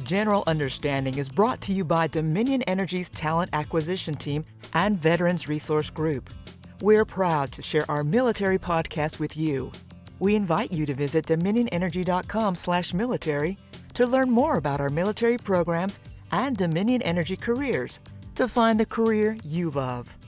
General Understanding is brought to you by Dominion Energy's Talent Acquisition Team and Veterans Resource Group. We're proud to share our military podcast with you. We invite you to visit dominionenergy.com/military to learn more about our military programs and Dominion Energy careers to find the career you love.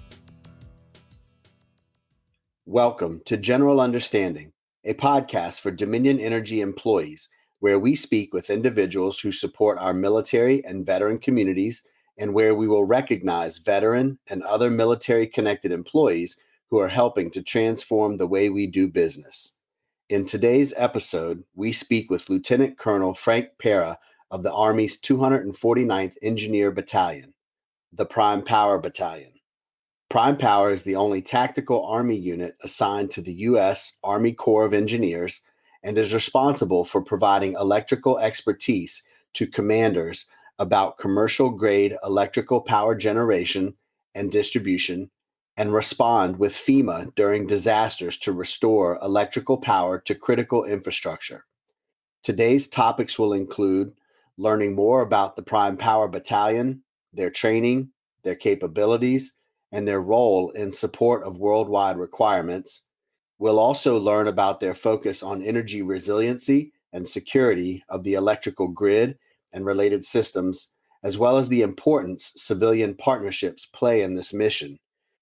Welcome to General Understanding, a podcast for Dominion Energy employees, where we speak with individuals who support our military and veteran communities, and where we will recognize veteran and other military-connected employees who are helping to transform the way we do business. In today's episode, we speak with Lieutenant Colonel Frank Pera of the Army's 249th Engineer Battalion, the Prime Power Battalion. Prime Power is the only tactical Army unit assigned to the U.S. Army Corps of Engineers and is responsible for providing electrical expertise to commanders about commercial-grade electrical power generation and distribution, and respond with FEMA during disasters to restore electrical power to critical infrastructure. Today's topics will include learning more about the Prime Power Battalion, their training, their capabilities, and their role in support of worldwide requirements. We'll also learn about their focus on energy resiliency and security of the electrical grid and related systems, as well as the importance civilian partnerships play in this mission.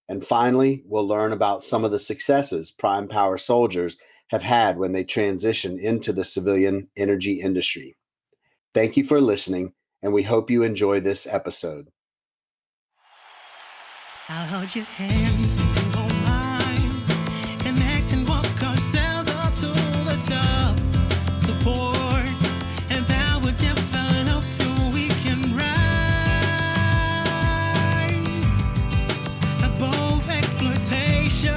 And finally, we'll learn about some of the successes Prime Power soldiers have had when they transition into the civilian energy industry. Thank you for listening, and we hope you enjoy this episode. I'll hold your hands and you hold mine. Connect and walk ourselves up to the top. Support and power develop till we can rise above exploitation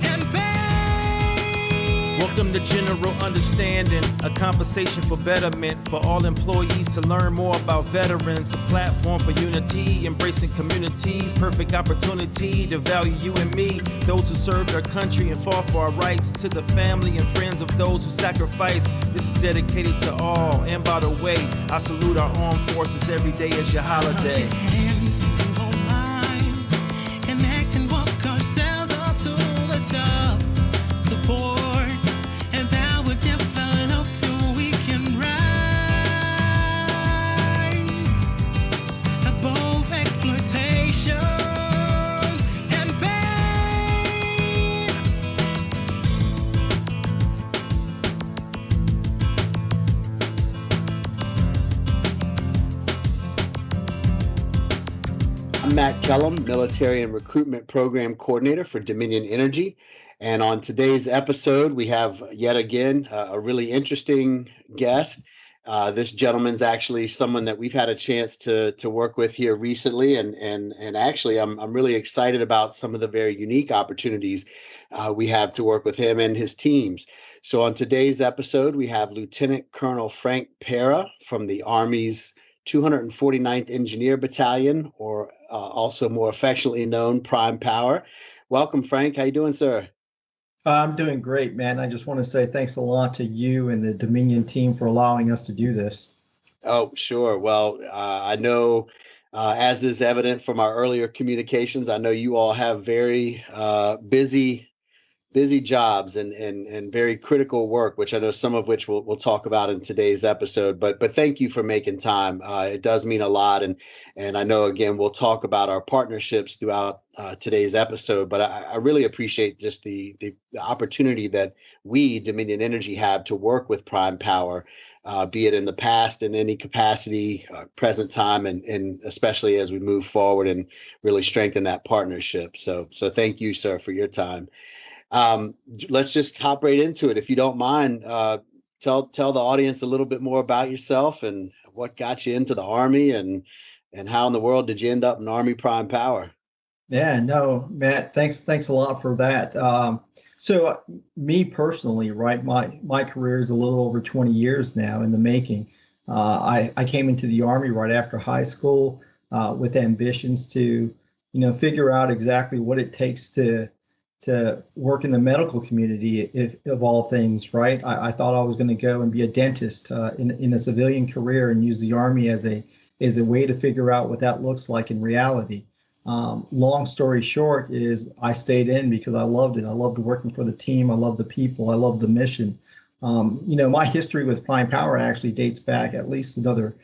and pain. Welcome to General Understanding, a conversation for betterment for all employees to learn more about veterans, a platform for unity, embracing communities, perfect opportunity to value you and me, those who serve their country and fought for our rights, to the family and friends of those who sacrifice. This is dedicated to all, and by the way, I salute our armed forces every day as your holiday. Hold your hands and you hold mine. Connect and walk ourselves up to the top. Support and power develop till we can rise above exploitation and pain. I'm Matt Kellum, Military and Recruitment Program Coordinator for Dominion Energy. And on today's episode, we have yet again a really interesting guest. This gentleman's actually someone that we've had a chance to work with here recently, and actually I'm really excited about some of the very unique opportunities we have to work with him and his teams. So on today's episode, we have Lieutenant Colonel Frank Pera from the Army's 249th Engineer Battalion, or also more affectionately known Prime Power. Welcome, Frank. How you doing, sir? I'm doing great, man. I just want to say thanks a lot to you and the Dominion team for allowing us to do this. Oh, sure. Well, I know, as is evident from our earlier communications, I know you all have very busy jobs and very critical work, which I know some of which we'll talk about in today's episode. But thank you for making time. It does mean a lot, and I know again we'll talk about our partnerships throughout today's episode. But I really appreciate just the opportunity that we, Dominion Energy, have to work with Prime Power, be it in the past in any capacity, present time, and especially as we move forward and really strengthen that partnership. So thank you, sir, for your time. Let's just hop right into it. If you don't mind, tell the audience a little bit more about yourself and what got you into the Army, and how in the world did you end up in Army Prime Power? Yeah, no, Matt, thanks a lot for that. So me personally, right, my career is a little over 20 years now in the making. I came into the Army right after high school with ambitions to, figure out exactly what it takes to to work in the medical community, if of all things, right? I thought I was going to go and be a dentist in a civilian career and use the Army as a way to figure out what that looks like in reality. Long story short is I stayed in because I loved it. I loved working for the team. I loved the people. I loved the mission. My history with Prime Power actually dates back at least another,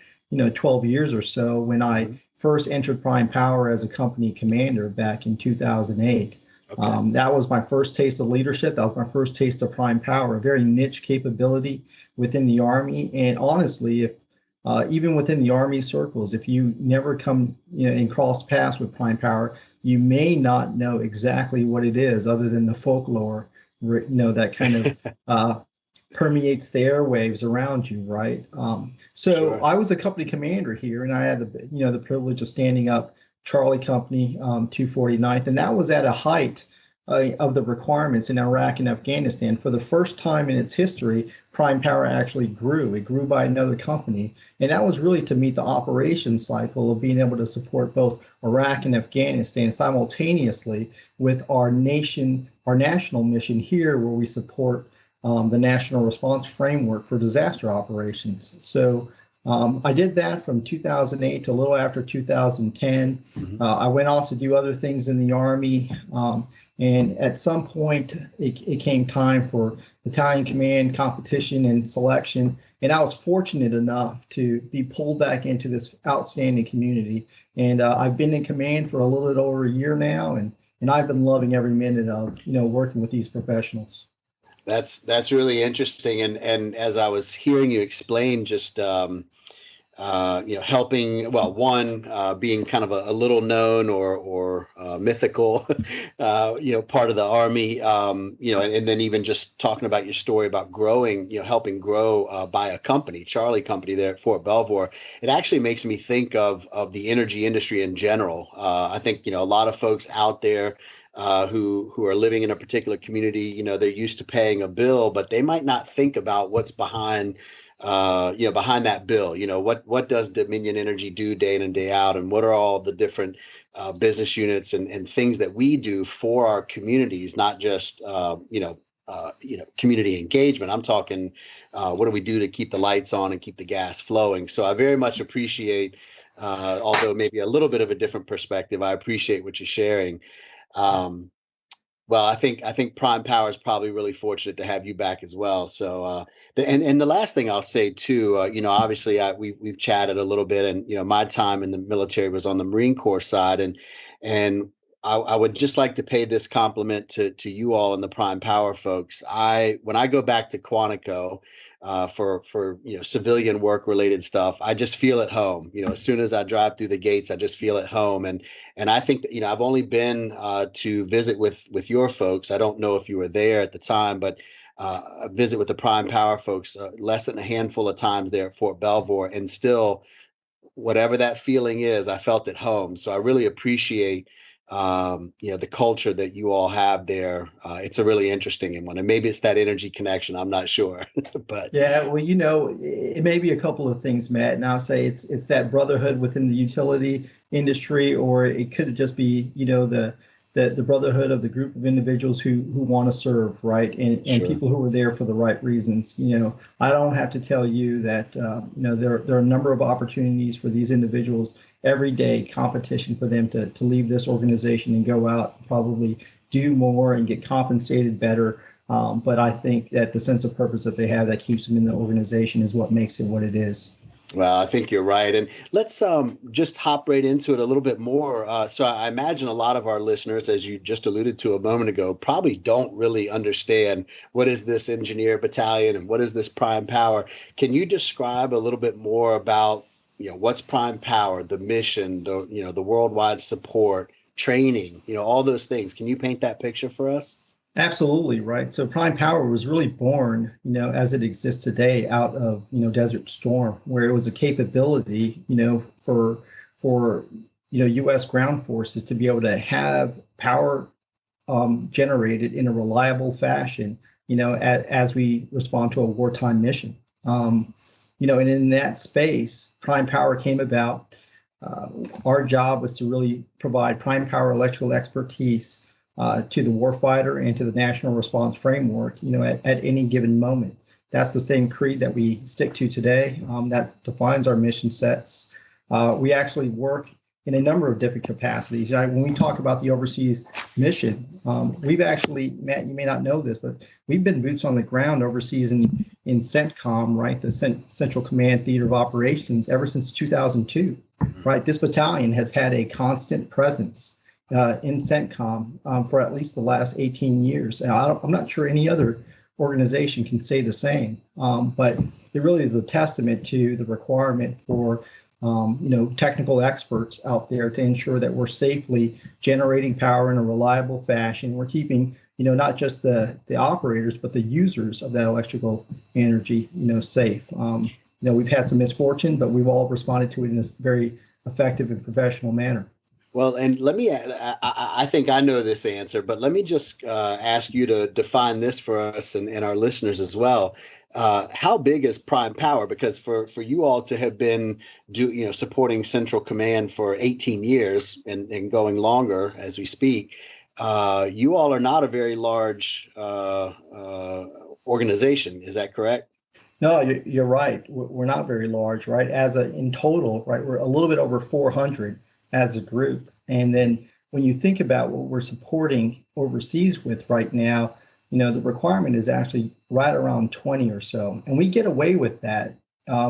12 years or so when I first entered Prime Power as a company commander back in 2008. Okay. That was my first taste of leadership. That was my first taste of Prime Power, a very niche capability within the Army. And honestly, if even within the Army circles, if you never come, and cross paths with Prime Power, you may not know exactly what it is, other than the folklore, that kind of permeates the airwaves around you, right? So Sure. I was a company commander here, and I had the privilege of standing up Charlie Company, 249th, and that was at a height of the requirements in Iraq and Afghanistan. For the first time in its history, Prime Power actually grew. It grew by another company, and that was really to meet the operations cycle of being able to support both Iraq and Afghanistan simultaneously with our national mission here, where we support the National Response Framework for disaster operations. So I did that from 2008 to a little after 2010. I went off to do other things in the Army. And at some point, it came time for battalion command, competition, and selection. And I was fortunate enough to be pulled back into this outstanding community. And I've been in command for a little bit over a year now, and I've been loving every minute of working with these professionals. That's really interesting. And as I was hearing you explain, just helping, well, one, being kind of a little known or mythical, part of the Army, and then even just talking about your story about growing, helping grow by a company, Charlie Company there at Fort Belvoir. It actually makes me think of the energy industry in general. I think, a lot of folks out there who are living in a particular community, they're used to paying a bill, but they might not think about what's behind that bill. What does Dominion Energy do day in and day out, and what are all the different business units and things that we do for our communities, not just community engagement. I'm talking what do we do to keep the lights on and keep the gas flowing. So I very much appreciate, although maybe a little bit of a different perspective, I appreciate what you're sharing. Well, I think Prime Power is probably really fortunate to have you back as well. So, and the last thing I'll say too, obviously we've chatted a little bit, and my time in the military was on the Marine Corps side, and I would just like to pay this compliment to you all and the Prime Power folks. When I go back to Quantico for civilian work related stuff, I just feel at home. As soon as I drive through the gates, I just feel at home. And I think that I've only been to visit with your folks. I don't know if you were there at the time, but a visit with the Prime Power folks less than a handful of times there at Fort Belvoir, and still, whatever that feeling is, I felt at home. So I really appreciate the culture that you all have there. It's a really interesting one, and maybe it's that energy connection. I'm not sure, but yeah, well, it may be a couple of things, Matt, and I'll say it's that brotherhood within the utility industry, or it could just be the brotherhood of the group of individuals who want to serve, right, and Sure. people who are there for the right reasons. I don't have to tell you that there are a number of opportunities for these individuals every day, competition for them to leave this organization and go out, probably do more and get compensated better. But I think that the sense of purpose that they have that keeps them in the organization is what makes it what it is. Well, I think you're right. And let's just hop right into it a little bit more. So I imagine a lot of our listeners, as you just alluded to a moment ago, probably don't really understand what is this engineer battalion and what is this Prime Power. Can you describe a little bit more about, what's Prime Power, the mission, the worldwide support, training, all those things? Can you paint that picture for us? Absolutely, right. So Prime Power was really born, as it exists today out of, Desert Storm, where it was a capability, for U.S. ground forces to be able to have power generated in a reliable fashion, as we respond to a wartime mission. And in that space, Prime Power came about. Our job was to really provide Prime Power electrical expertise to the warfighter and to the national response framework, at any given moment. That's the same creed that we stick to today. That defines our mission sets. We actually work in a number of different capacities. When we talk about the overseas mission, we've actually, Matt, you may not know this, but we've been boots on the ground overseas in CENTCOM, right, the Central Command Theater of Operations, ever since 2002, right? This battalion has had a constant presence in CENTCOM for at least the last 18 years. I'm not sure any other organization can say the same, but it really is a testament to the requirement for technical experts out there to ensure that we're safely generating power in a reliable fashion. We're keeping, not just the operators, but the users of that electrical energy, safe. We've had some misfortune, but we've all responded to it in a very effective and professional manner. Well, and let me, I think I know this answer, but let me just ask you to define this for us and our listeners as well. How big is prime power? Because for you all to have been supporting Central Command for 18 years and going longer as we speak, you all are not a very large organization. Is that correct? No, you're right. We're not very large, right? In total, right, we're a little bit over 400 as a group. And then when you think about what we're supporting overseas with right now, the requirement is actually right around 20 or so. And we get away with that,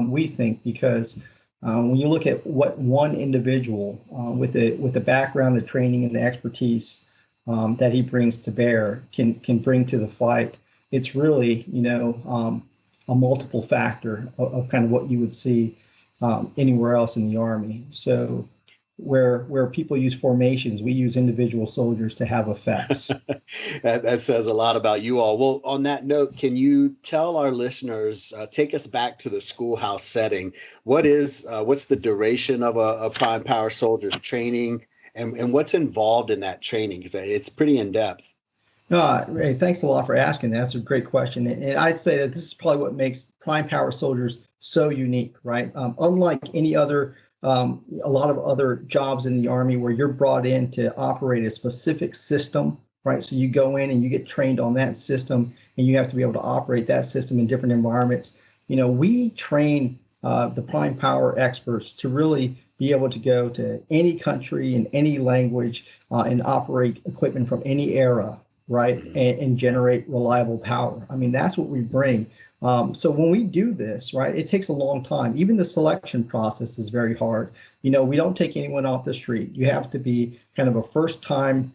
we think, because when you look at what one individual with the background, the training, and the expertise that he brings to bear can bring to the fight, it's really, a multiple factor of kind of what you would see anywhere else in the Army. So where people use formations, we use individual soldiers to have effects. That says a lot about you all. Well, on that note, can you tell our listeners, take us back to the schoolhouse setting? What's the duration of a prime power soldier's training, and what's involved in that training? Because it's pretty in depth. Ray, thanks a lot for asking. That's a great question. And I'd say that this is probably what makes prime power soldiers so unique, right? Unlike any other a lot of other jobs in the Army where you're brought in to operate a specific system, right? So you go in and you get trained on that system, and you have to be able to operate that system in different environments. We train the prime power experts to really be able to go to any country in any language and operate equipment from any era, right? And generate reliable power. I mean, that's what we bring. So when we do this, right, it takes a long time. Even the selection process is very hard. We don't take anyone off the street. You have to be kind of a first time,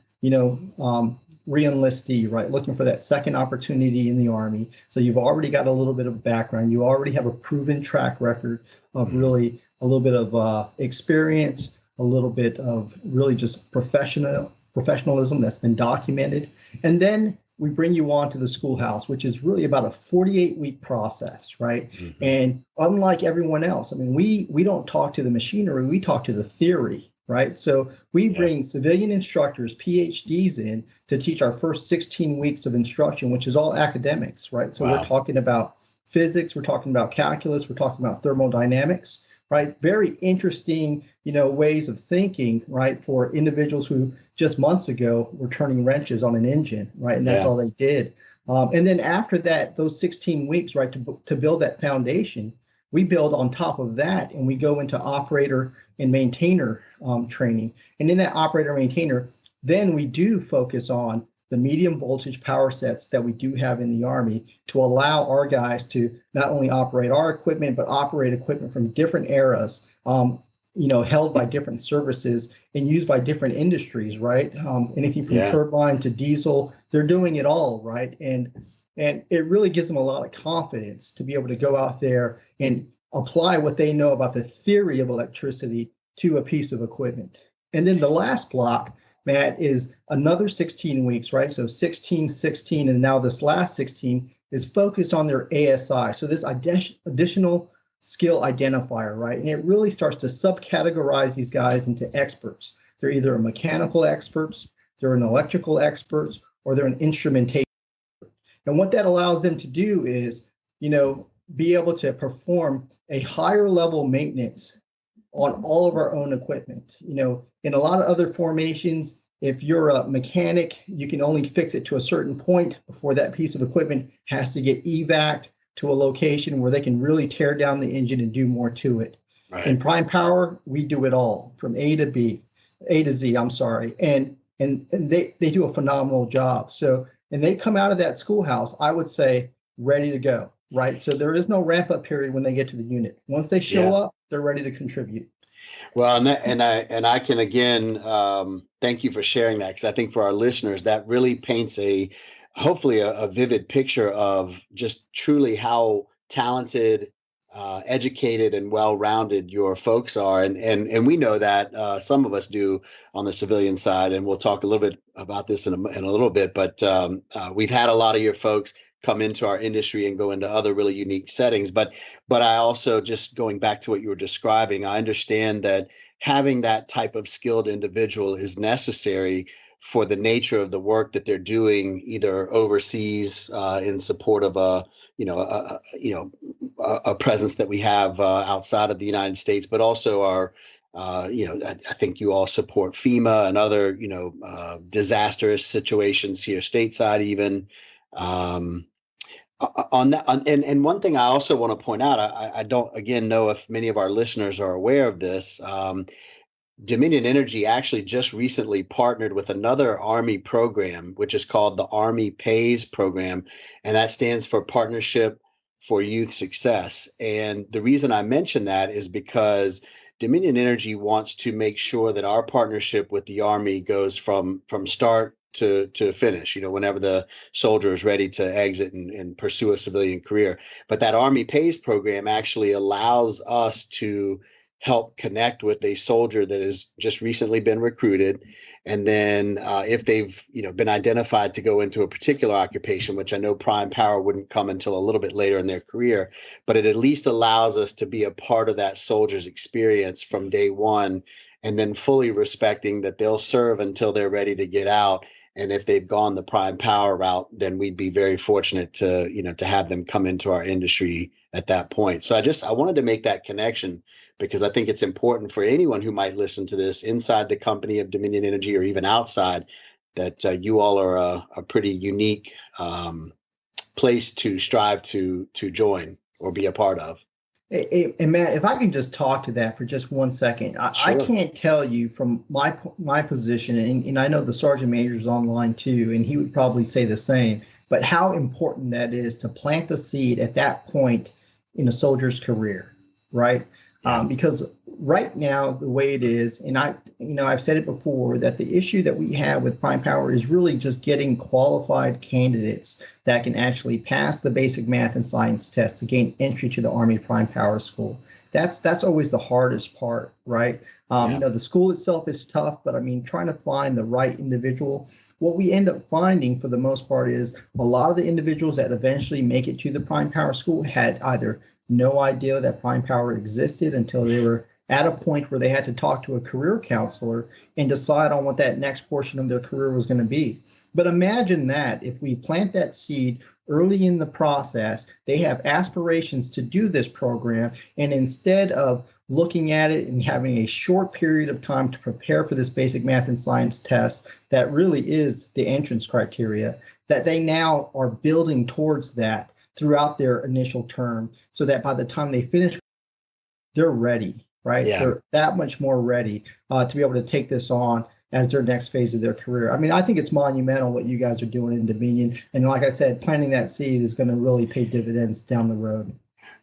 re-enlistee, right, looking for that second opportunity in the Army. So you've already got a little bit of background. You already have a proven track record of really a little bit of experience, a little bit of really just professionalism that's been documented. And then we bring you on to the schoolhouse, which is really about a 48-week process, right? Mm-hmm. And unlike everyone else, I mean, we don't talk to the machinery, we talk to the theory, right? So we bring civilian instructors, PhDs in to teach our first 16 weeks of instruction, which is all academics, right? So we're talking about physics, we're talking about calculus, we're talking about thermodynamics, right? Very interesting, ways of thinking, right? For individuals who just months ago were turning wrenches on an engine, right? And that's all they did. And then after that, those 16 weeks, right, to build that foundation, we build on top of that, and we go into operator and maintainer training. And in that operator maintainer, then we do focus on the medium voltage power sets that we do have in the Army to allow our guys to not only operate our equipment, but operate equipment from different eras, held by different services and used by different industries, right? Anything from turbine to diesel, they're doing it all, right? And it really gives them a lot of confidence to be able to go out there and apply what they know about the theory of electricity to a piece of equipment. And then the last block, Matt, is another 16 weeks, right? So 16, 16, and now this last 16 is focused on their ASI. So this additional skill identifier, right? And it really starts to subcategorize these guys into experts. They're either a mechanical experts, they're an electrical experts, or they're an instrumentation. And what that allows them to do is, be able to perform a higher level maintenance on all of our own equipment. In a lot of other formations, If you're a mechanic, you can only fix it to a certain point before that piece of equipment has to get evac'd to a location where they can really tear down the engine and do more to it. Right. In Prime Power, we do it all from A to Z, I'm sorry. And they do a phenomenal job. So, and they come out of that schoolhouse, I would say, ready to go, right? So there is no ramp up period when they get to the unit. Once they show up, they're ready to contribute. Well, and I can again thank you for sharing that, because I think for our listeners that really paints hopefully a vivid picture of just truly how talented, educated, and well-rounded your folks are, and we know that some of us do on the civilian side, and we'll talk a little bit about this in a little bit. But we've had a lot of your folks come into our industry and go into other really unique settings. But I also, just going back to what you were describing, I understand that having that type of skilled individual is necessary for the nature of the work that they're doing, either overseas in support of a presence that we have outside of the United States, but also our I think you all support FEMA and other disastrous situations here stateside even. On that, and one thing I also want to point out, I don't again know if many of our listeners are aware of this. Dominion Energy actually just recently partnered with another Army program, which is called the Army Pays program, and that stands for Partnership for Youth Success. And the reason I mention that is because Dominion Energy wants to make sure that our partnership with the Army goes from start to finish, whenever the soldier is ready to exit and pursue a civilian career. But that Army Pays program actually allows us to help connect with a soldier that has just recently been recruited. And then if they've been identified to go into a particular occupation, which I know Prime Power wouldn't come until a little bit later in their career, but it at least allows us to be a part of that soldier's experience from day one, and then fully respecting that they'll serve until they're ready to get out. And if they've gone the Prime Power route, then we'd be very fortunate to have them come into our industry at that point. So I wanted to make that connection, because I think it's important for anyone who might listen to this inside the company of Dominion Energy or even outside, that you all are a pretty unique place to strive to join or be a part of. And Matt, if I can just talk to that for just 1 second, I can't tell you from my position, and I know the Sergeant Major is online too, and he would probably say the same, but how important that is to plant the seed at that point in a soldier's career, right? Because right now, the way it is, and I've said it before, that the issue that we have with Prime Power is really just getting qualified candidates that can actually pass the basic math and science test to gain entry to the Army Prime Power School. That's always the hardest part, right? The school itself is tough, but trying to find the right individual. What we end up finding for the most part is a lot of the individuals that eventually make it to the Prime Power School had either no idea that Prime Power existed until they were at a point where they had to talk to a career counselor and decide on what that next portion of their career was going to be. But imagine that if we plant that seed early in the process, they have aspirations to do this program, and instead of looking at it and having a short period of time to prepare for this basic math and science test that really is the entrance criteria, that they now are building towards that throughout their initial term, so that by the time they finish, they're ready, right? Yeah. They're that much more ready to be able to take this on as their next phase of their career. I think it's monumental what you guys are doing in Dominion. And like I said, planting that seed is going to really pay dividends down the road.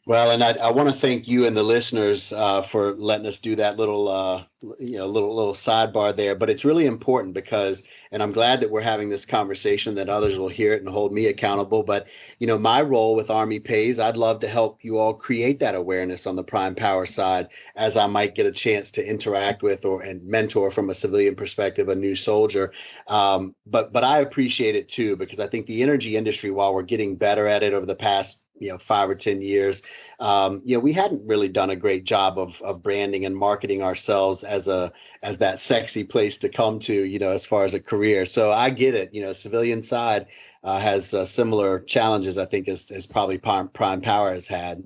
Well, and I want to thank you and the listeners for letting us do that little sidebar there. But it's really important because, and I'm glad that we're having this conversation, that others will hear it and hold me accountable. But, my role with Army Pays, I'd love to help you all create that awareness on the Prime Power side, as I might get a chance to interact with and mentor from a civilian perspective, a new soldier. But I appreciate it too, because I think the energy industry, while we're getting better at it over the past 5 or 10 years, we hadn't really done a great job of branding and marketing ourselves as that sexy place to come to, as far as a career. So I get it. Civilian side has similar challenges, I think, as probably Prime Power has had.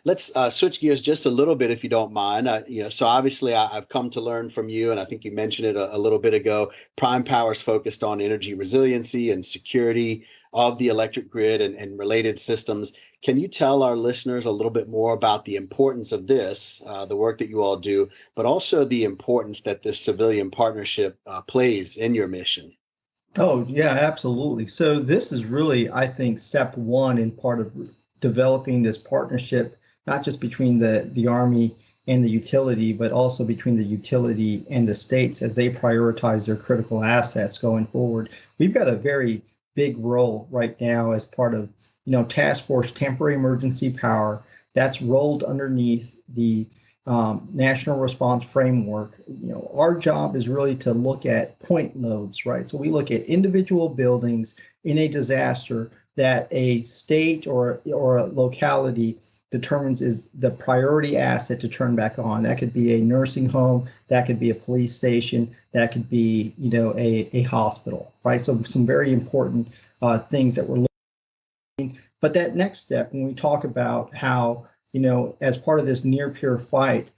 Let's switch gears just a little bit, if you don't mind. So obviously I've come to learn from you, and I think you mentioned it a little bit ago. Prime Power is focused on energy resiliency and security of the electric grid and related systems. Can you tell our listeners a little bit more about the importance of this, the work that you all do, but also the importance that this civilian partnership plays in your mission? Oh, yeah, absolutely. So this is really, I think, step one in part of developing this partnership, not just between the Army and the utility, but also between the utility and the states as they prioritize their critical assets going forward. We've got a very big role right now as part of, Task Force Temporary Emergency Power that's rolled underneath the national response framework. Our job is really to look at point loads, right? So we look at individual buildings in a disaster that a state or a locality determines is the priority asset to turn back on. That could be a nursing home, that could be a police station, that could be, a hospital, right? So some very important things that we're looking. But that next step, when we talk about how as part of this near peer fight,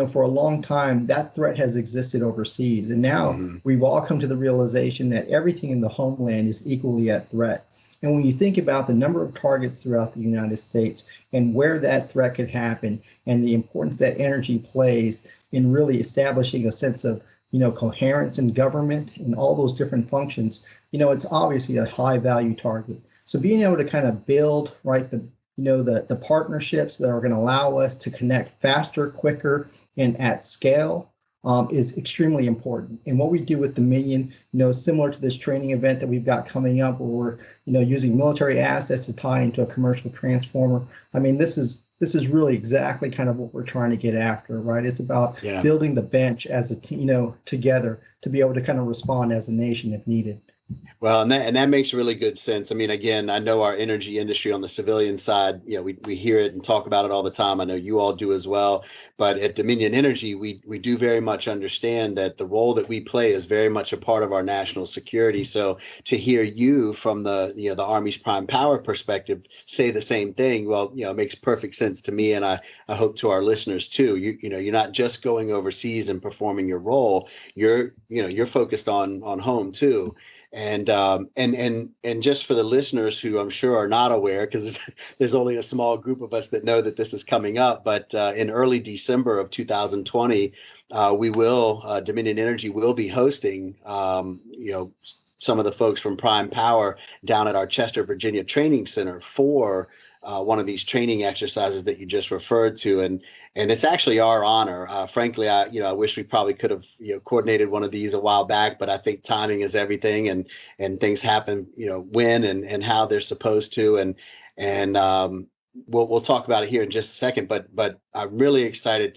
for a long time, that threat has existed overseas. And now we've all come to the realization that everything in the homeland is equally at threat. And when you think about the number of targets throughout the United States and where that threat could happen and the importance that energy plays in really establishing a sense of, coherence in government and all those different functions, it's obviously a high value target. So being able to kind of build, right, the partnerships that are going to allow us to connect faster, quicker, and at scale is extremely important. And what we do with Dominion, similar to this training event that we've got coming up, where we're, using military assets to tie into a commercial transformer. I mean, this is really exactly kind of what we're trying to get after, right? It's about building the bench as a team, together to be able to kind of respond as a nation if needed. Well, and that makes really good sense. I mean, again, I know our energy industry on the civilian side, we hear it and talk about it all the time. I know you all do as well. But at Dominion Energy, we do very much understand that the role that we play is very much a part of our national security. So to hear you from the Army's prime power perspective say the same thing, well, it makes perfect sense to me, and I hope to our listeners too. You're not just going overseas and performing your role. You're focused on home too. And just for the listeners who I'm sure are not aware, because there's only a small group of us that know that this is coming up, but in early December of 2020, Dominion Energy will be hosting, some of the folks from Prime Power down at our Chester, Virginia Training Center for one of these training exercises that you just referred to, and it's actually our honor. Frankly, I wish we probably could have coordinated one of these a while back, but I think timing is everything, and things happen when and how they're supposed to, and we'll talk about it here in just a second. But I'm really excited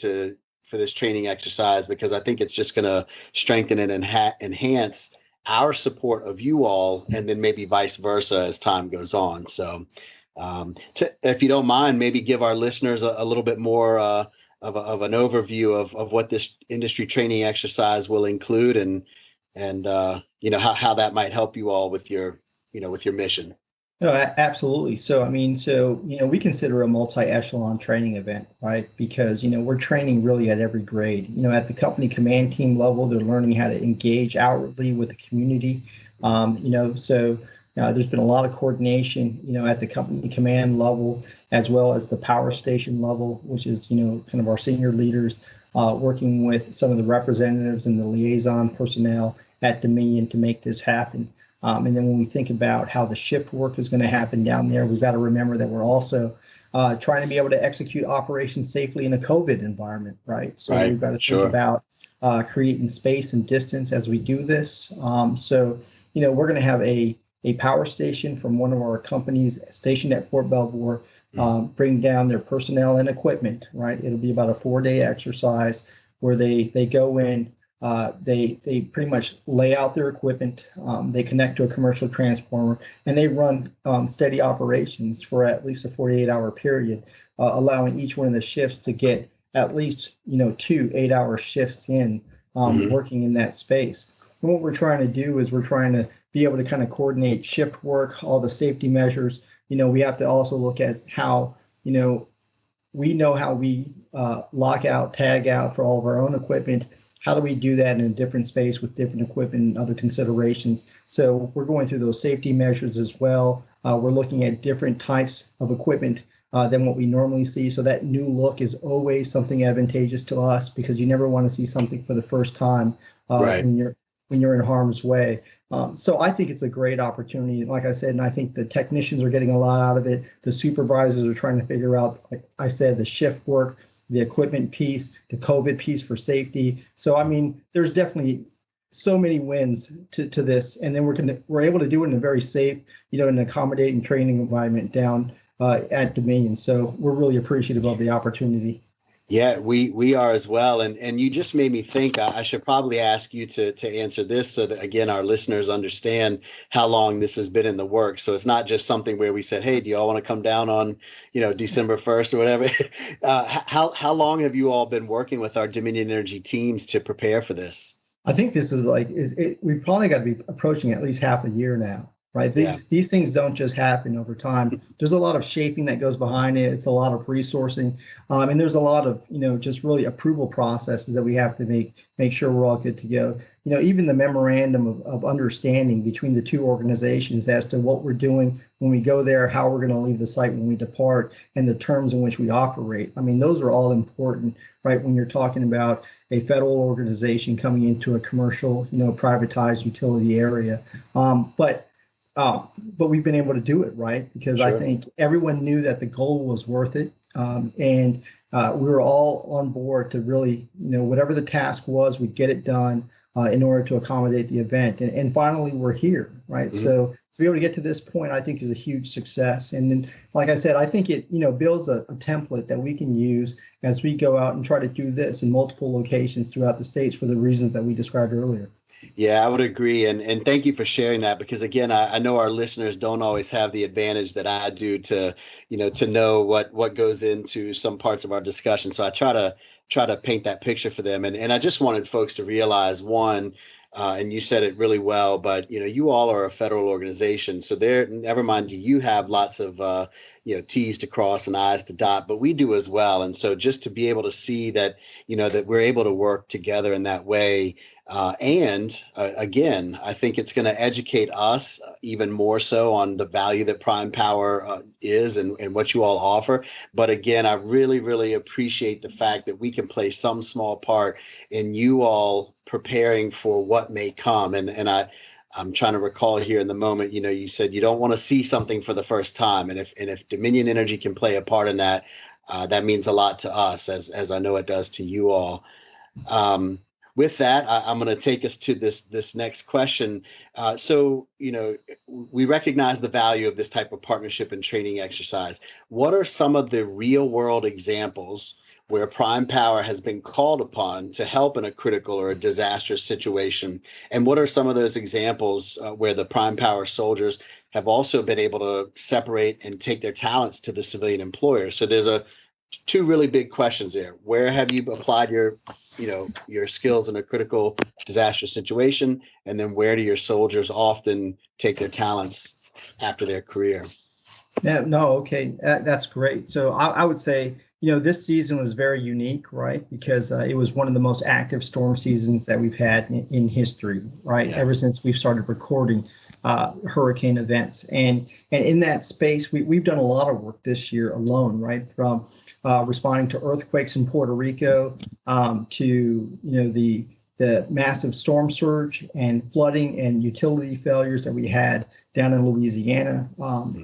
for this training exercise because I think it's just going to strengthen and enhance our support of you all, and then maybe vice versa as time goes on. So. If you don't mind, maybe give our listeners a little bit more of an overview of what this industry training exercise will include, and how that might help you all with your mission. No, absolutely. So, we consider a multi-echelon training event, right? Because, we're training really at every grade. At the company command team level, they're learning how to engage outwardly with the community. There's been a lot of coordination, at the company command level, as well as the power station level, which is, kind of our senior leaders working with some of the representatives and the liaison personnel at Dominion to make this happen. And then when we think about how the shift work is going to happen down there, we've got to remember that we're also trying to be able to execute operations safely in a COVID environment, right? So we've got to think about creating space and distance as we do this. We're going to have a power station from one of our companies stationed at Fort Belvoir, bring down their personnel and equipment, right? It'll be about a 4-day exercise where they go in, they pretty much lay out their equipment, they connect to a commercial transformer, and they run steady operations for at least a 48-hour period, allowing each one of the shifts to get at least 2 8-hour shifts in working in that space. And what we're trying to do is we're trying to be able to kind of coordinate shift work, all the safety measures. We have to also look at how, we know how we lock out, tag out for all of our own equipment. How do we do that in a different space with different equipment and other considerations? So we're going through those safety measures as well. We're looking at different types of equipment than what we normally see. So that new look is always something advantageous to us, because you never want to see something for the first time Right. when you're in harm's way. So I think it's a great opportunity, like I said, and I think the technicians are getting a lot out of it. The supervisors are trying to figure out, like I said, the shift work, the equipment piece, the COVID piece for safety. So, I mean, there's definitely so many wins to this. And then we're able to do it in a very safe, in an accommodating training environment down at Dominion. So we're really appreciative of the opportunity. Yeah, we are as well. And you just made me think I should probably ask you to answer this so that, again, our listeners understand how long this has been in the works. So it's not just something where we said, hey, do you all want to come down on, December 1st or whatever? How long have you all been working with our Dominion Energy teams to prepare for this? I think this is we probably got to be approaching at least half a year now, right? These things don't just happen over time. There's a lot of shaping that goes behind it. It's a lot of resourcing, and there's a lot of just really approval processes that we have to make sure we're all good to go. Even the memorandum of understanding between the two organizations as to what we're doing when we go there, how we're going to leave the site when we depart, and the terms in which we operate. I mean, those are all important, right? When you're talking about a federal organization coming into a commercial, privatized utility area. But we've been able to do it, right? Because Sure. I think everyone knew that the goal was worth it. And we were all on board to really, whatever the task was, we'd get it done in order to accommodate the event. And finally, we're here, right? Mm-hmm. So to be able to get to this point, I think is a huge success. And then, like I said, I think it, builds a template that we can use as we go out and try to do this in multiple locations throughout the states for the reasons that we described earlier. Yeah, I would agree. And thank you for sharing that, because again, I know our listeners don't always have the advantage that I do to know what goes into some parts of our discussion. So I try to paint that picture for them. And I just wanted folks to realize one, and you said it really well, but you all are a federal organization. So never mind, you have lots of T's to cross and I's to dot, but we do as well. And so just to be able to see that, that we're able to work together in that way. Again, I think it's going to educate us even more so on the value that Prime Power is and what you all offer. But again, I really, really appreciate the fact that we can play some small part in you all preparing for what may come. And I'm trying to recall here in the moment, you said you don't want to see something for the first time. And if Dominion Energy can play a part in that, that means a lot to us, as I know it does to you all. With that, I'm going to take us to this next question. So, we recognize the value of this type of partnership and training exercise. What are some of the real world examples where Prime Power has been called upon to help in a critical or a disastrous situation? And what are some of those examples where the Prime Power soldiers have also been able to separate and take their talents to the civilian employer? So there's two really big questions there. Where have you applied your skills in a critical disastrous situation? And then where do your soldiers often take their talents after their career? Yeah, no, okay. That's great. So I would say, this season was very unique, right? Because it was one of the most active storm seasons that we've had in history, right? Yeah. Ever since we've started recording hurricane events. And in that space, we've done a lot of work this year alone, right? From responding to earthquakes in Puerto Rico to, the massive storm surge and flooding and utility failures that we had down in Louisiana.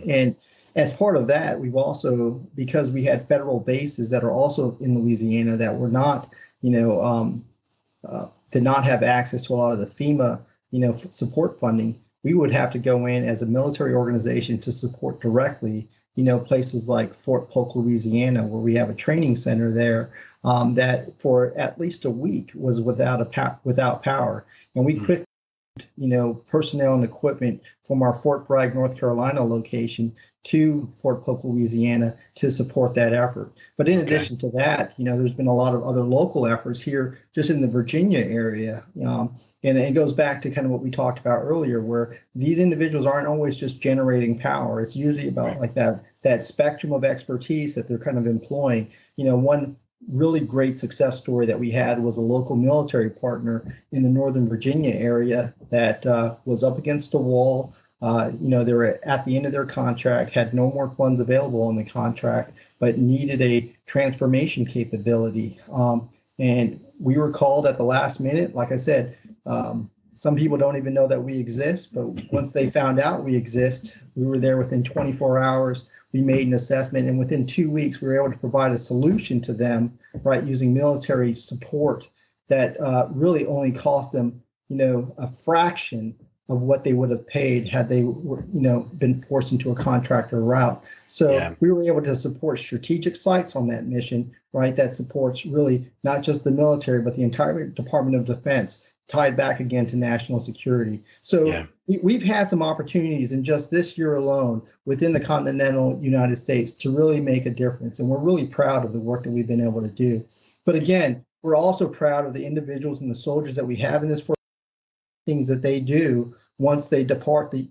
And as part of that, we've also, because we had federal bases that are also in Louisiana that were not, did not have access to a lot of the FEMA, support funding, we would have to go in as a military organization to support directly, places like Fort Polk, Louisiana, where we have a training center there that for at least a week was without power. And we quickly personnel and equipment from our Fort Bragg, North Carolina location to Fort Polk, Louisiana to support that effort. But in addition to that, there's been a lot of other local efforts here just in the Virginia area. And it goes back to kind of what we talked about earlier, where these individuals aren't always just generating power. It's usually about like that spectrum of expertise that they're kind of employing. One really great success story that we had was a local military partner in the Northern Virginia area that was up against a wall. They were at the end of their contract, had no more funds available in the contract, but needed a transformation capability. And we were called at the last minute. Like I said, some people don't even know that we exist, but once they found out we exist, we were there within 24 hours. We made an assessment, and within 2 weeks, we were able to provide a solution to them, right, using military support that really only cost them, a fraction of what they would have paid had they, been forced into a contractor route. So we were able to support strategic sites on that mission, right, that supports really not just the military, but the entire Department of Defense, tied back again to national security. So we've had some opportunities in just this year alone within the continental United States to really make a difference. And we're really proud of the work that we've been able to do. But again, we're also proud of the individuals and the soldiers that we have in this force, things that they do once they depart the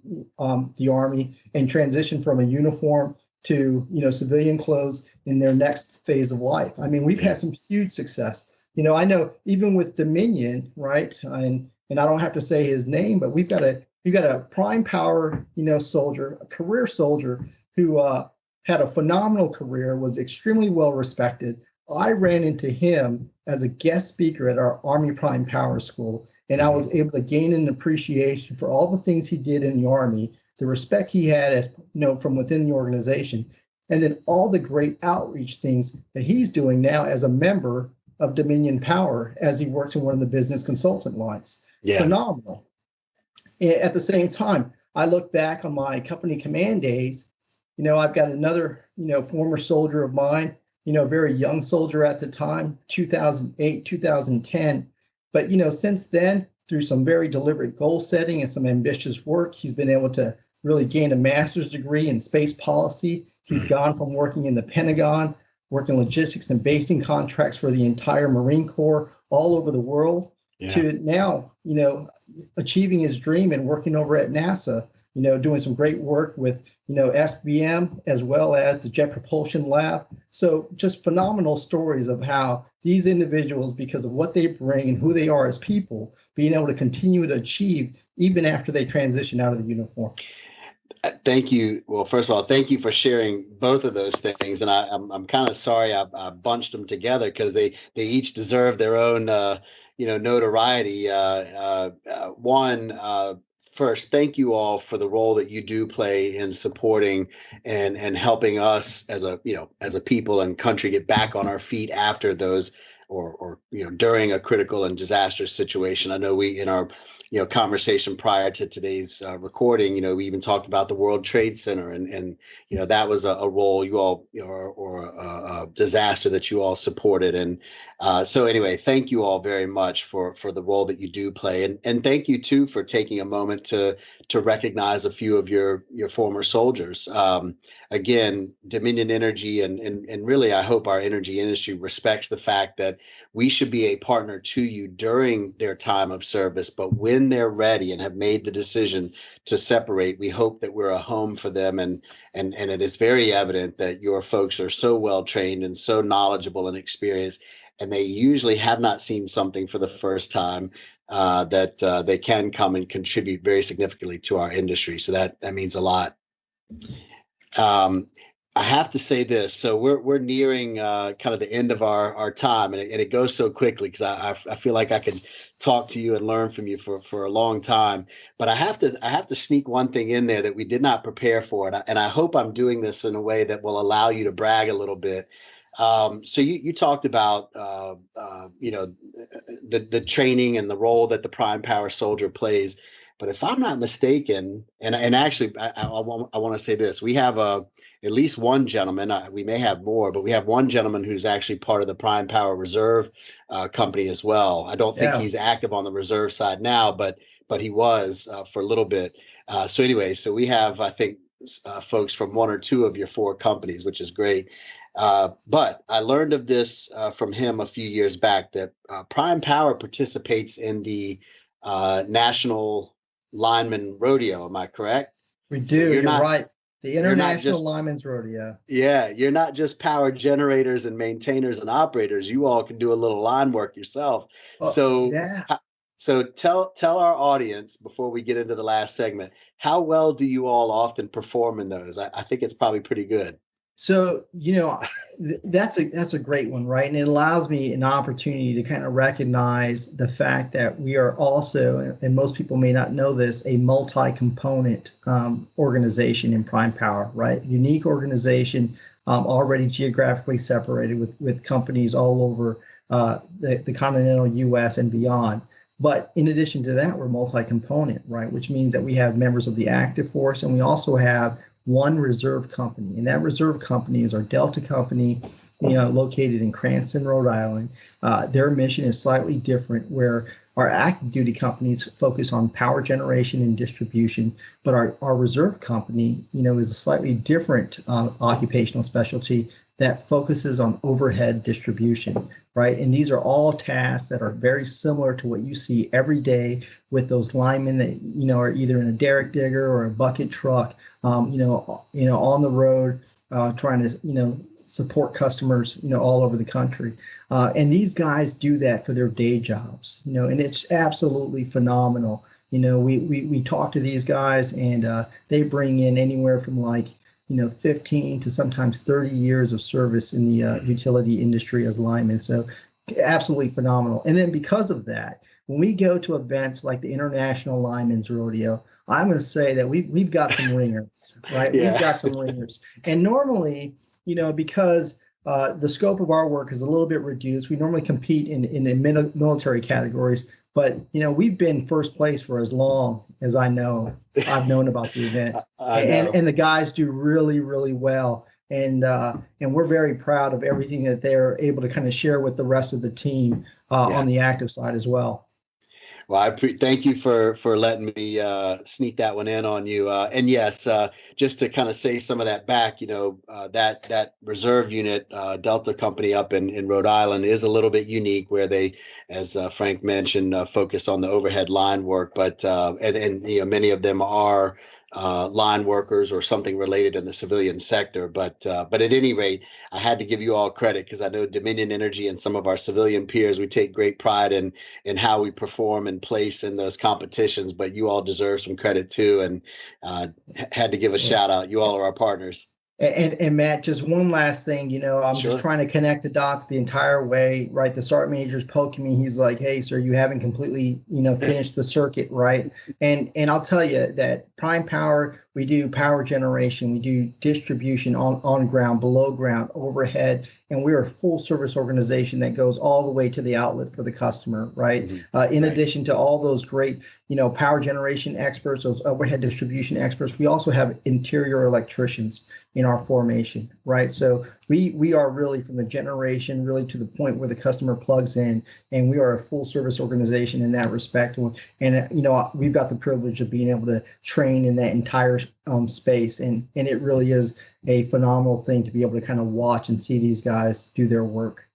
Army and transition from a uniform to, civilian clothes in their next phase of life. I mean, we've had some huge success. I know even with Dominion, right, and I don't have to say his name, but we've got a prime power, soldier, a career soldier who had a phenomenal career, was extremely well respected. I ran into him as a guest speaker at our Army Prime Power School, and I was able to gain an appreciation for all the things he did in the Army, the respect he had as, from within the organization, and then all the great outreach things that he's doing now as a member of Dominion Power as he works in one of the business consultant lines. Phenomenal. At the same time, I look back on my company command days. I've got another, former soldier of mine, very young soldier at the time, 2008, 2010. But, since then, through some very deliberate goal setting and some ambitious work, he's been able to really gain a master's degree in space policy. He's gone from working in the Pentagon, working logistics and basing contracts for the entire Marine Corps all over the world, to now, achieving his dream and working over at NASA, doing some great work with, SBM as well as the Jet Propulsion Lab. So just phenomenal stories of how these individuals, because of what they bring and who they are as people, being able to continue to achieve even after they transition out of the uniform. Thank you. Well, first of all, thank you for sharing both of those things. And I'm kind of sorry I bunched them together because they each deserve their own, notoriety. First, thank you all for the role that you do play in supporting and helping us as a people and country get back on our feet after those or during a critical and disastrous situation. I know we in our conversation prior to today's recording, we even talked about the World Trade Center and that was a role you all or a disaster that you all supported. And so anyway, thank you all very much for the role that you do play. And thank you too for taking a moment to recognize a few of your former soldiers. Again, Dominion Energy and really, I hope our energy industry respects the fact that we should be a partner to you during their time of service, but when they're ready and have made the decision to separate, we hope that we're a home for them. And it is very evident that your folks are so well trained and so knowledgeable and experienced, and they usually have not seen something for the first time that they can come and contribute very significantly to our industry. So that means a lot. I have to say this. So we're nearing kind of the end of our time, and it goes so quickly because I feel like I could talk to you and learn from you for a long time. But I have to sneak one thing in there that we did not prepare for, and I hope I'm doing this in a way that will allow you to brag a little bit. So you talked about the training and the role that the prime power soldier plays. But if I'm not mistaken, and actually, I want to say this: we have at least one gentleman. We may have more, but we have one gentleman who's actually part of the Prime Power Reserve company as well. I don't think he's active on the reserve side now, but but he was for a little bit. So anyway, so we have, I think, folks from one or two of your four companies, which is great. But I learned of this from him a few years back that Prime Power participates in the National Lineman Rodeo. Am I correct? We So do. You're right. The you're not International just Lineman's Rodeo. yeah, you're not just power generators and maintainers and operators. You all can do a little line work yourself. So, Yeah. so tell our audience before we get into the last segment, how well do you all often perform in those? I think it's probably pretty good. So, that's a great one, right? And it allows me an opportunity to kind of recognize the fact that we are also, and most people may not know this, a multi-component organization in Prime Power, right? Unique organization, already geographically separated with companies all over the continental U.S. and beyond. But in addition to that, we're multi-component, right? Which means that we have members of the active force, and we also have one reserve company, and that reserve company is our Delta company, located in Cranston, Rhode Island. Their mission is slightly different, where our active duty companies focus on power generation and distribution, but our reserve company, is a slightly different occupational specialty that focuses on overhead distribution, right? And these are all tasks that are very similar to what you see every day with those linemen that, are either in a derrick digger or a bucket truck, on the road, trying to, support customers, all over the country. And these guys do that for their day jobs, and it's absolutely phenomenal. We talk to these guys, and they bring in anywhere from 15 to sometimes 30 years of service in the utility industry as linemen. So absolutely phenomenal. And then because of that, when we go to events like the International Lineman's Rodeo, I'm going to say that we've got some ringers, right? Yeah. We've got some ringers. And normally, because the scope of our work is a little bit reduced, we normally compete in the military categories. But, we've been first place for as long as I've known about the event. And the guys do really, really well. And we're very proud of everything that they're able to kind of share with the rest of the team on the active side as well. Well, thank you for letting me sneak that one in on you. And yes, just to kind of say some of that back, that reserve unit, Delta Company up in Rhode Island is a little bit unique, where they, as Frank mentioned, focus on the overhead line work. But and many of them are line workers or something related in the civilian sector. But at any rate, I had to give you all credit, because I know Dominion Energy and some of our civilian peers, we take great pride in how we perform and place in those competitions. But you all deserve some credit too, and had to give a shout out. You all are our partners. And Matt, just one last thing, I'm Sure. just trying to connect the dots the entire way, right? The sergeant major's poking me. He's like, "Hey, sir, you haven't completely, finished the circuit, right?" And I'll tell you that Prime Power, we do power generation, we do distribution on ground, below ground, overhead, and we're a full service organization that goes all the way to the outlet for the customer, right? Mm-hmm. In addition to all those great, power generation experts, those overhead distribution experts, we also have interior electricians in our formation, right? So we are really from the generation really to the point where the customer plugs in, and we are a full service organization in that respect. And we've got the privilege of being able to train in that entire space, and it really is a phenomenal thing to be able to kind of watch and see these guys do their work.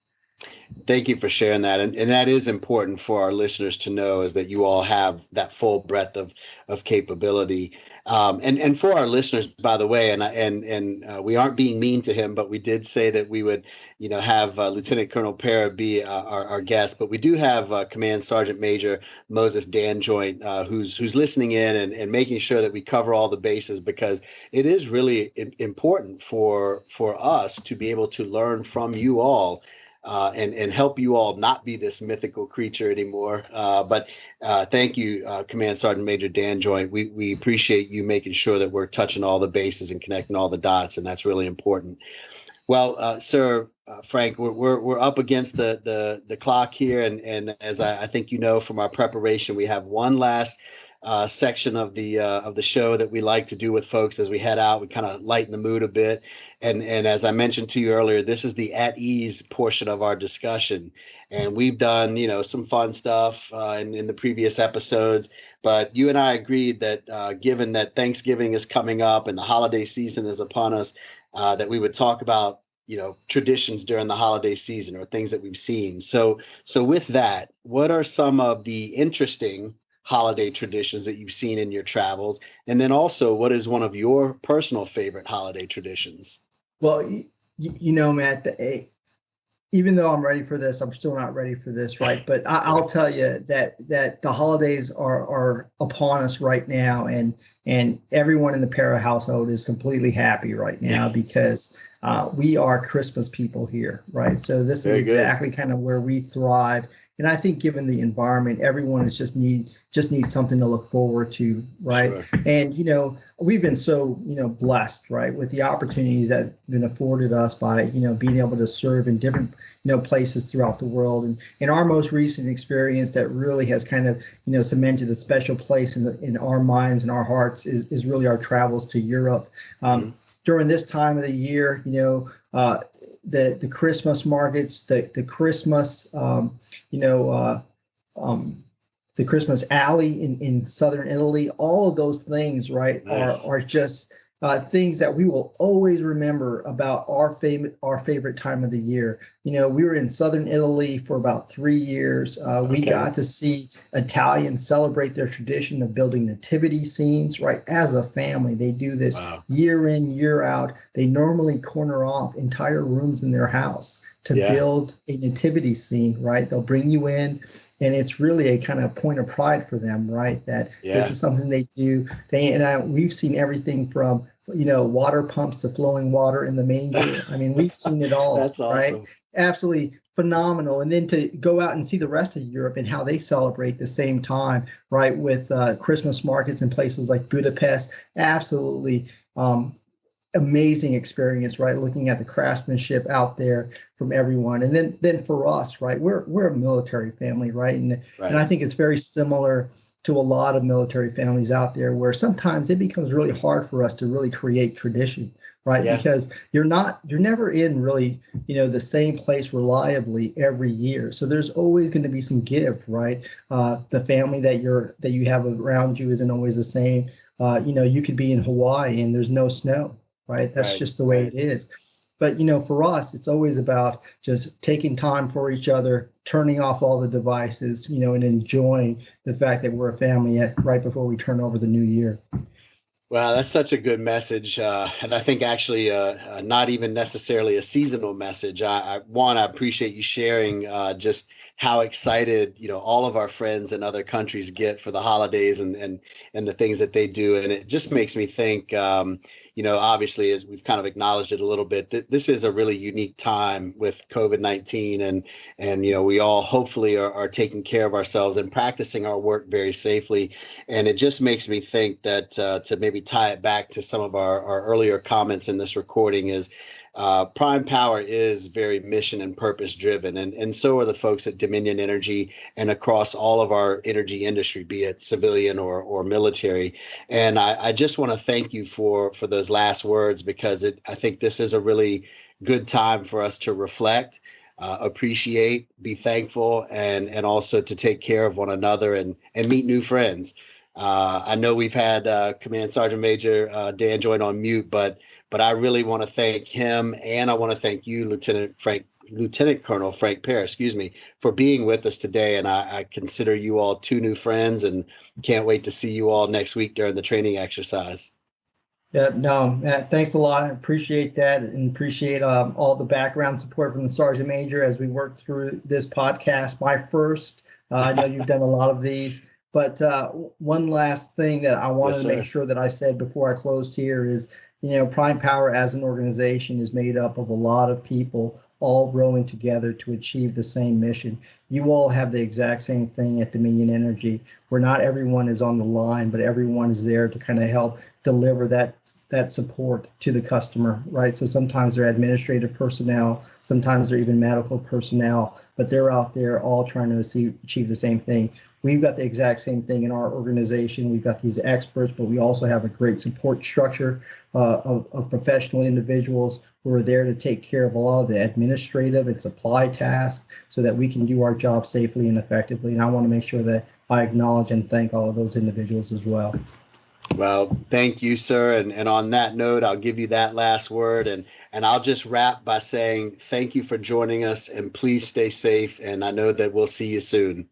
Thank you for sharing that. And that is important for our listeners to know, is that you all have that full breadth of capability. And for our listeners, by the way, and we aren't being mean to him, but we did say that we would, have Lieutenant Colonel Pera be our guest. But we do have Command Sergeant Major Moses Danjoint, who's listening in and making sure that we cover all the bases, because it is really important for us to be able to learn from you all. And help you all not be this mythical creature anymore. But thank you, Command Sergeant Major Danjoint. We appreciate you making sure that we're touching all the bases and connecting all the dots, and that's really important. Well, Sir Frank, we're up against the clock here, and as I think from our preparation, we have one last section of the show that we like to do with folks as we head out. We kind of lighten the mood a bit, and as I mentioned to you earlier, this is the at ease portion of our discussion, and we've done some fun stuff in the previous episodes. But you and I agreed that given that Thanksgiving is coming up and the holiday season is upon us, that we would talk about traditions during the holiday season or things that we've seen. So with that, what are some of the interesting holiday traditions that you've seen in your travels? And then also, what is one of your personal favorite holiday traditions? Well, Matt, even though I'm ready for this, I'm still not ready for this, right? But I'll tell you that the holidays are upon us right now, and everyone in the Pera household is completely happy right now because we are Christmas people here, right? So this is exactly kind of where we thrive. And I think given the environment, everyone is just needs something to look forward to, right? Sure. And we've been so blessed, right, with the opportunities that have been afforded us by being able to serve in different places throughout the world. And in our most recent experience, that really has kind of cemented a special place in our minds and our hearts is really our travels to Europe. During this time of the year, the Christmas markets, the Christmas, the Christmas alley in southern Italy, all of those things, right, nice. are just things that we will always remember about our favorite time of the year. We were in southern Italy for about 3 years. We got to see Italians celebrate their tradition of building nativity scenes, right? As a family, they do this year in, year out. They normally corner off entire rooms in their house to build a nativity scene, right? They'll bring you in, and it's really a kind of point of pride for them, right? That this is something they do. We've seen everything from water pumps to flowing water in the manger. I mean, we've seen it all. That's awesome. Right? Absolutely phenomenal. And then to go out and see the rest of Europe and how they celebrate the same time, right, with Christmas markets in places like Budapest, absolutely amazing experience, right? Looking at the craftsmanship out there from everyone. And then for us, right, we're a military family, right? And I think it's very similar to a lot of military families out there where sometimes it becomes really hard for us to really create tradition, right? Because you're never in really, the same place reliably every year. So there's always going to be some give, right? The family that you have around you isn't always the same. You could be in Hawaii and there's no snow, right? That's just the way it is. But, for us, it's always about just taking time for each other, turning off all the devices, and enjoying the fact that we're a family right before we turn over the new year. Wow, that's such a good message. And I think actually not even necessarily a seasonal message. I appreciate you sharing just how excited, all of our friends in other countries get for the holidays and the things that they do. And it just makes me think, obviously, as we've kind of acknowledged it a little bit, this is a really unique time with COVID-19 and we all hopefully are taking care of ourselves and practicing our work very safely. And it just makes me think that to maybe tie it back to some of our earlier comments in this recording is Prime Power is very mission and purpose driven, and so are the folks at Dominion Energy and across all of our energy industry, be it civilian or military. And I just want to thank you for those last words, because I think this is a really good time for us to reflect, appreciate, be thankful, and also to take care of one another and meet new friends. I know we've had Command Sergeant Major Dan join on mute, but I really want to thank him, and I want to thank you, Lieutenant Colonel Frank Pera, for being with us today. And I consider you all two new friends, and can't wait to see you all next week during the training exercise. Yeah, no, Matt, thanks a lot. I appreciate that, and appreciate all the background support from the Sergeant Major as we work through this podcast. My first, I know you've done a lot of these. But one last thing that I wanted to make sure that I said before I closed here is, Prime Power as an organization is made up of a lot of people all rowing together to achieve the same mission. You all have the exact same thing at Dominion Energy, where not everyone is on the line, but everyone is there to kind of help deliver that support to the customer, right? So sometimes they're administrative personnel, sometimes they're even medical personnel, but they're out there all trying to achieve the same thing. We've got the exact same thing in our organization. We've got these experts, but we also have a great support structure of professional individuals who are there to take care of a lot of the administrative and supply tasks so that we can do our job safely and effectively. And I want to make sure that I acknowledge and thank all of those individuals as well. Well, thank you, sir. And on that note, I'll give you that last word. And I'll just wrap by saying thank you for joining us, and please stay safe. And I know that we'll see you soon.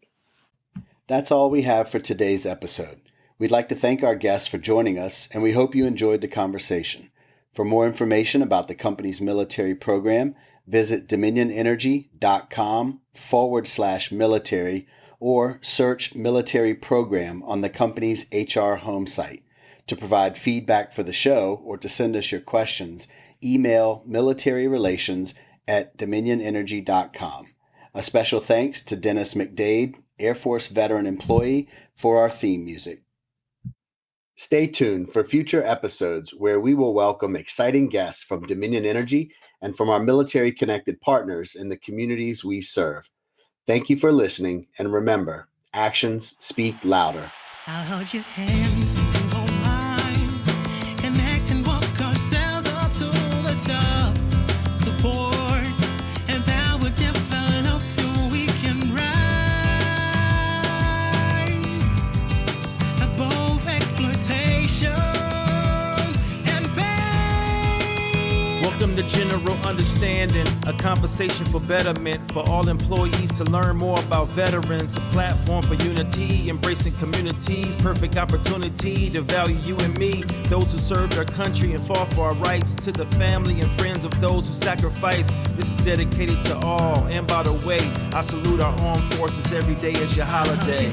That's all we have for today's episode. We'd like to thank our guests for joining us, and we hope you enjoyed the conversation. For more information about the company's military program, visit dominionenergy.com/military or search military program on the company's HR home site. To provide feedback for the show or to send us your questions, email militaryrelations@dominionenergy.com. A special thanks to Dennis McDade, Air Force veteran employee, for our theme music. Stay tuned for future episodes where we will welcome exciting guests from Dominion Energy and from our military-connected partners in the communities we serve. Thank you for listening, and remember, actions speak louder. I'll hold your hands and you hold mine, and act and walk ourselves up to the top. Support and power develop till we can rise above exploitation and pain. Welcome to General Understanding, a conversation for betterment for all employees to learn more about veterans, a platform for unity, embracing communities, perfect opportunity to value you and me, those who serve their country and fought for our rights, to the family and friends of those who sacrifice. This is dedicated to all, and by the way, I salute our armed forces every day as your holiday.